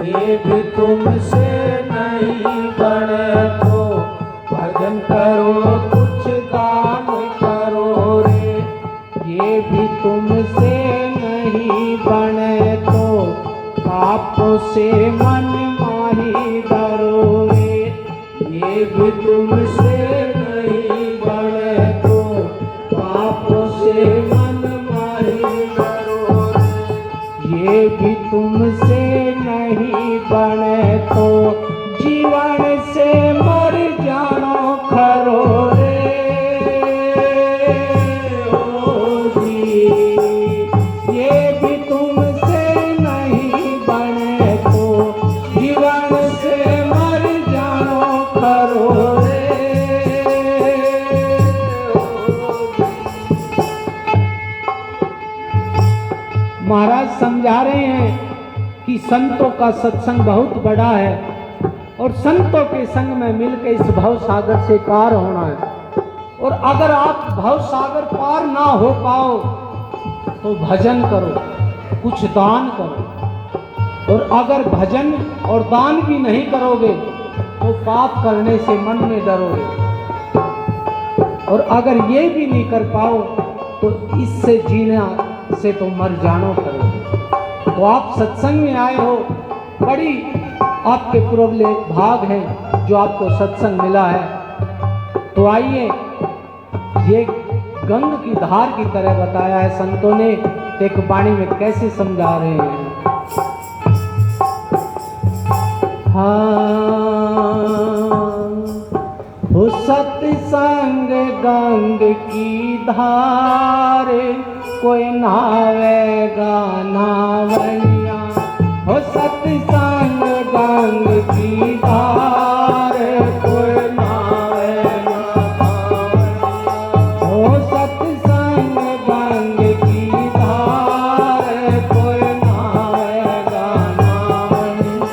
ये भी तुमसे नहीं बने तो भजन करो कुछ दान करो रे। ये भी तुमसे नहीं बने तो पापों से मन माही डरो रे। ये भी तुमसे नहीं बने तो पापों से मन माही डरो रे। ये भी तुमसे नहीं बने तो जीवन से मर जानो खरो रे। ओ जी, ये भी तुमसे नहीं बने तो जीवन से मर जानो खरो रे। महाराज समझा रहे हैं कि संतों का सत्संग बहुत बड़ा है और संतों के संग में मिलकर इस भव सागर से पार होना है। और अगर आप भव सागर पार ना हो पाओ तो भजन करो, कुछ दान करो। और अगर भजन और दान भी नहीं करोगे तो पाप करने से मन में डरोगे। और अगर ये भी नहीं कर पाओ तो इससे जीना से तो मर जानो करोगे। तो आप सत्संग में आए हो, बड़ी आपके पूर्वले भाग हैं जो आपको सत्संग मिला है। तो आइए, ये गंग की धार की तरह बताया है संतों ने, एक वाणी में कैसे समझा रहे हैं। हो सत्संग गंग की धार, कोई नावेगा नावैया। हो सत्संग गंग की धार, कोई नावेगा नावैया। हो सत्संग गंग की धार, कोई नावेगा नावैया।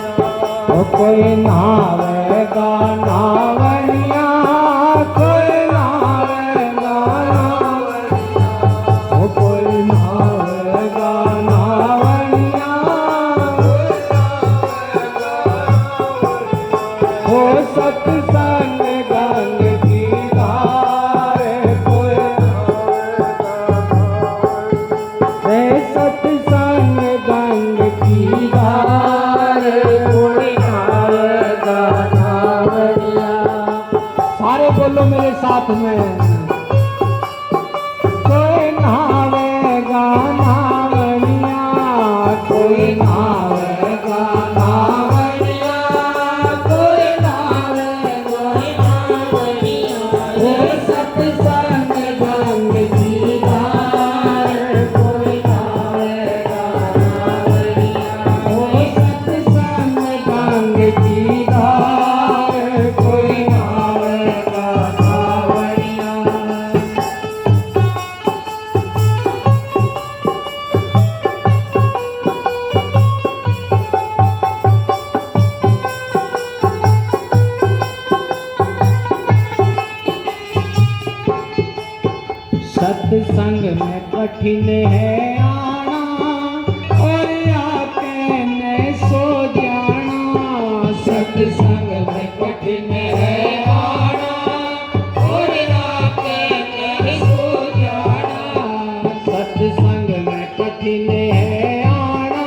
हो कोई नावेगा नावैया, कोई नावेगा नावैया। हो कोई नावेगा नावैया, हो सत्संग गंग की धार, कोई नावेगा। सत्संग गंग की धार, कोई नावेगा नावैया। सारे बोलो मेरे साथ में, कोई नावेगा नावैया, कोई नावेगा नावैया, कोई नावेगा नावैया। हो सत्संग गंग की धार, कोई नावेगा नावैया। हो सत्संग गंग की धार, कोई नावेगा नावैया। सत्संग में कठिन है आना, और आके न सो जाना। सत्संग में कठिन है आना, और आके न सो जाना। सत्संग में कठिन है आना,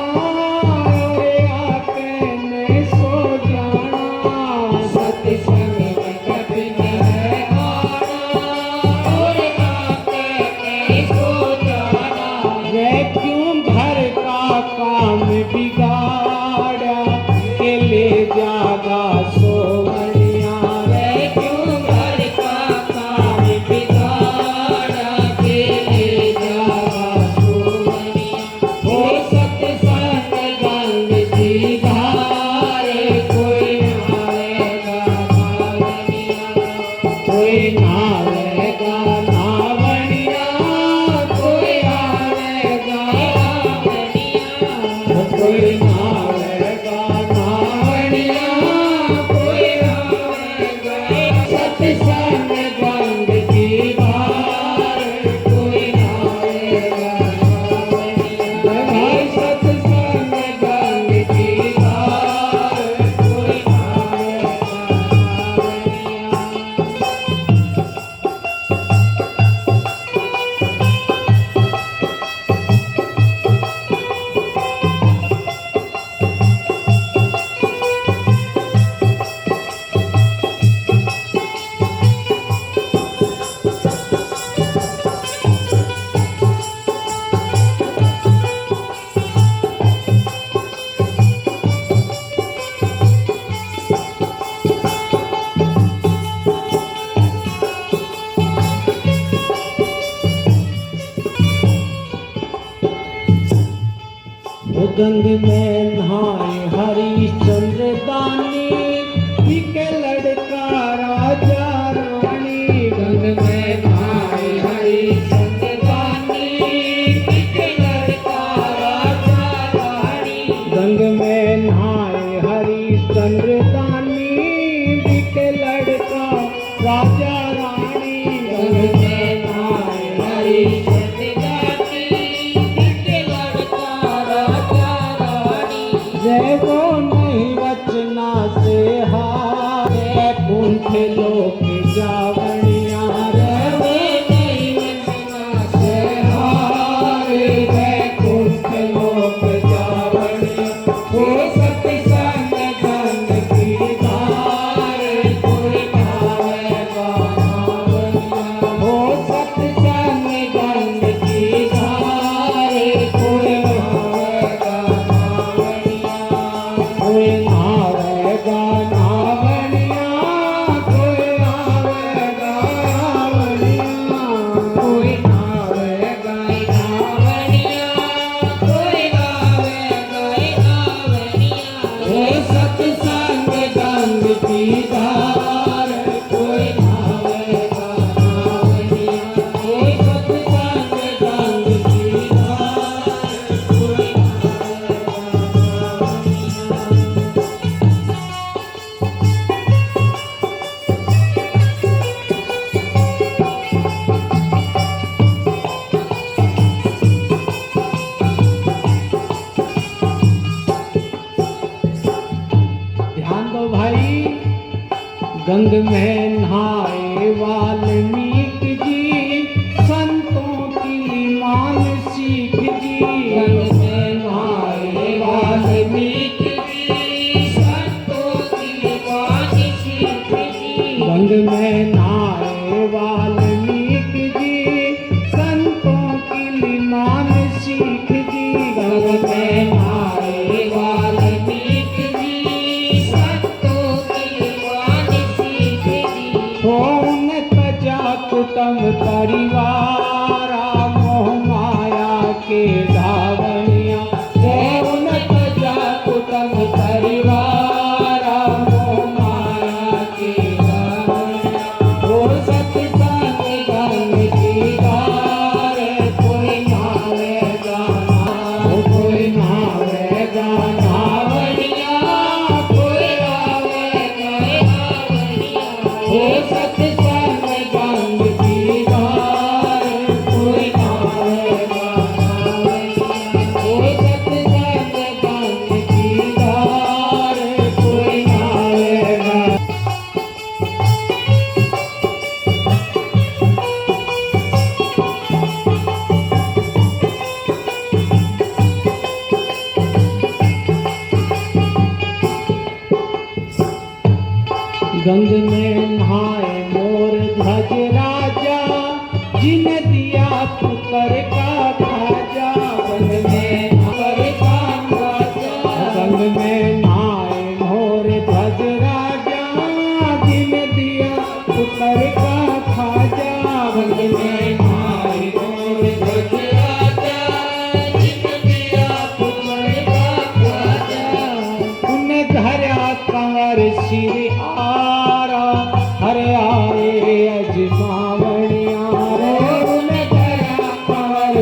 और आके न सो जाना। सत्संग में कठिन है आना, और आके न सो जाना। वे क्यों घर का काम बिगाड़ा, के ले जागा सोवनिया। वे क्यों घर का काम बिगाड़ा, के ले जागा सोवनिया। हो सत्संग गंग की धार, कोई नावेगा नावैया। कोई नावेगा नावैया, कोई आवेगा नावैया। कोई नावेगा गंग में नहाए हरिश्चंद्र दानी, बिके लड़का राजा रानी। गंग में नहाए हरिश्चंद्र दानी, बिके लड़का राजा रानी। गंग में नहाए हरिश्चंद्र दानी, बिके लड़का राजा रानी। गंग में नहाए हरिश्चंद्र दानी, बिके लड़का राजा रानी। जय वो नहीं वचना से हारे, कुंठ लोक जावनिया रे। वो नहीं वचना से हारे, कुंठ लोक जावनिया। वो सत्संग गंग की धार, कोई गावेगा नावनिया। वो सत्संग गंग की धार, कोई गावेगा नावनिया। कोई नावेगा नावनिया, कोई नावेगा नावनिया। कोई नावेगा नावनिया, कोई नावेगा नावनिया। वो सत्संग गंग की धार, कोई नावेगा नावनिया। वो सत्संग गंग की धार, कोई नावेगा नावनिया। ध्यान दो भाई, गंग में नहाए वाल्मीकि जी, संतों की मान सीख जी। गंग में नहाए वाल्मीकि जी, संतों की मान सीख जी। गंग में नहाए वाल्मीकि जी, संतों की मान सीख जी। गंग में नहाए वाल्मीकि जी, संतों की मान सीख जी। हो उन तजा कुटुंब परिवार, मोह माया के धावनिया। हो उन तजा कुटुंब परिवार, मोह माया के धावनिया। हो सत्संग गंग की धार, कोई नावेगा नाव, कोई नावेगा नावनिया। कोई नावेगा नावनिया। हो सत्संग गंग की धार, कोई नावेगा नावनिया। हो सत्संग गंग की धार, कोई नावेगा। गंग में नहाए मोर ध्वज राजा, जिन दिया पुत्र का खाजा। गंग में नहाए का राजा, गंग में नहाए मोर ध्वज राजा, जिन दिया पुत्र का खाजा। गंग में नहाए मोर ध्वज राजा, जिन दिया पुत्र का खाजा। उन धरा कंवर सिर आरा, हरे आए अजमावनिया रे। उन धरा कंवर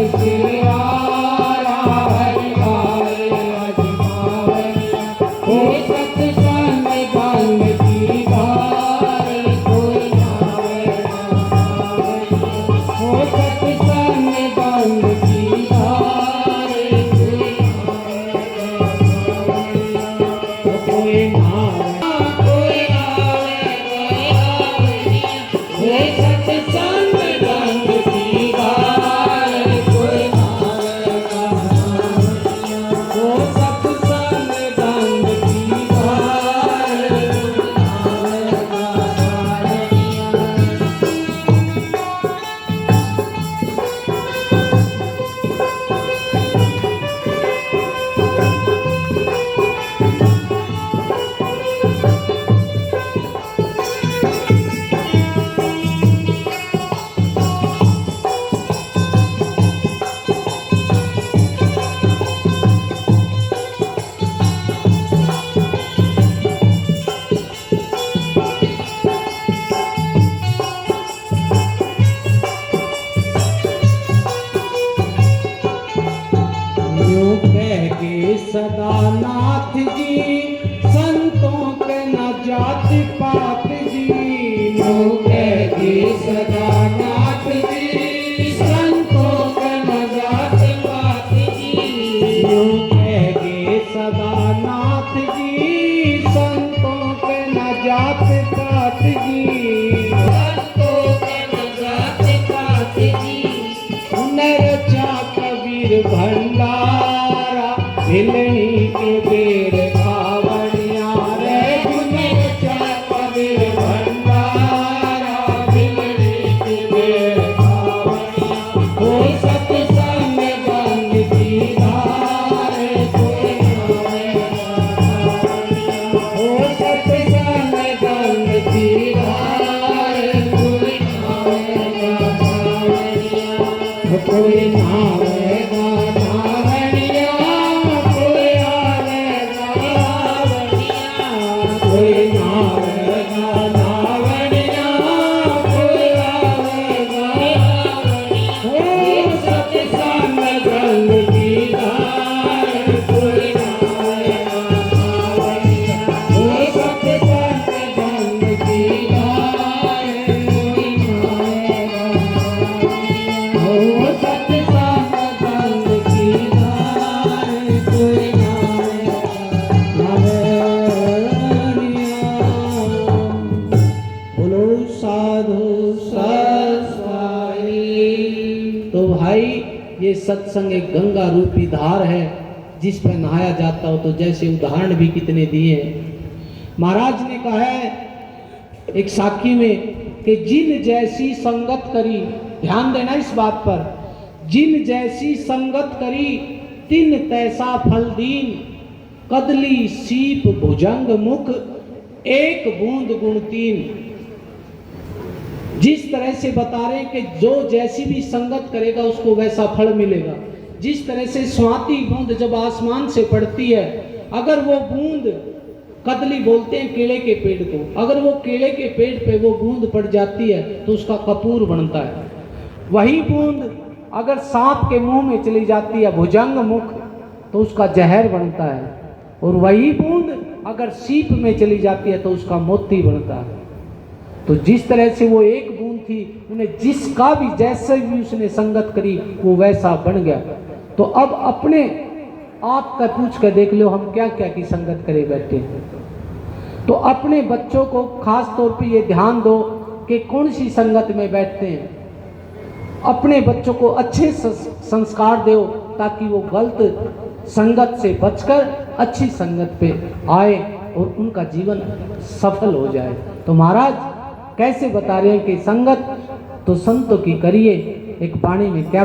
नाथ जी, संतों के न जात पात जी, संतों के न जात पात जी, उन्हें रचा कबीर भंडारा, भिलनी के बेर खावड़िया रे, उन्हें रचा कबीर भंडारा, भिलनी के बेर खावड़िया। हो सत्संग बंद की धारे, कोई हो सत्संग बंद की धारे, कोई कोई नावेगा नावड़िया, कोई आवेगा नावड़िया, कोई नावेगा नावड़िया, कोई आवेगा नावड़िया। हो सत्संग गंग की धार, कोई नावेगा नावड़िया, हो सत्संग गंग की धार, कोई नावेगा नावड़िया। हो सत्संग गंग की धार, कोई नावेगा नावड़िया। बोलो साधु सत्संग। तो भाई ये सत्संग एक गंगा रूपी धार है जिस पर नहाया जाता हो। तो जैसे उदाहरण भी कितने दिए हैं। महाराज ने कहा है एक साखी में कि जिन जैसी संगत करी, ध्यान देना इस बात पर, जिन जैसी संगत करी तिन तैसा फल दीन, कदली सीप भुजंग मुख एक बूंद गुण तीन। जिस तरह से बता रहे हैं कि जो जैसी भी संगत करेगा उसको वैसा फल मिलेगा। जिस तरह से स्वाति बूंद जब आसमान से पड़ती है, अगर वो बूंद, कदली बोलते हैं केले के पेड़ को, अगर वो केले के पेड़ पे वो बूंद पड़ जाती है तो उसका कपूर बनता है। वही बूंद अगर सांप के मुंह में चली जाती है भुजंग मुख तो उसका जहर बनता है, और वही बूंद अगर सीप में चली जाती है तो उसका मोती बनता है। तो जिस तरह से वो एक बूंद थी, उन्हें जिसका भी जैसे भी उसने संगत करी वो वैसा बन गया। तो अब अपने आप का पूछ कर देख लो हम क्या क्या की संगत करे बैठे हैं। तो अपने बच्चों को खास तौर पे ये ध्यान दो कि कौन सी संगत में बैठते हैं। अपने बच्चों को अच्छे संस्कार दो ताकि वो गलत संगत से बचकर अच्छी संगत पे आए और उनका जीवन सफल हो जाए। तो महाराज कैसे बता रहे हैं कि संगत तो संतों की करिए। एक पानी में क्या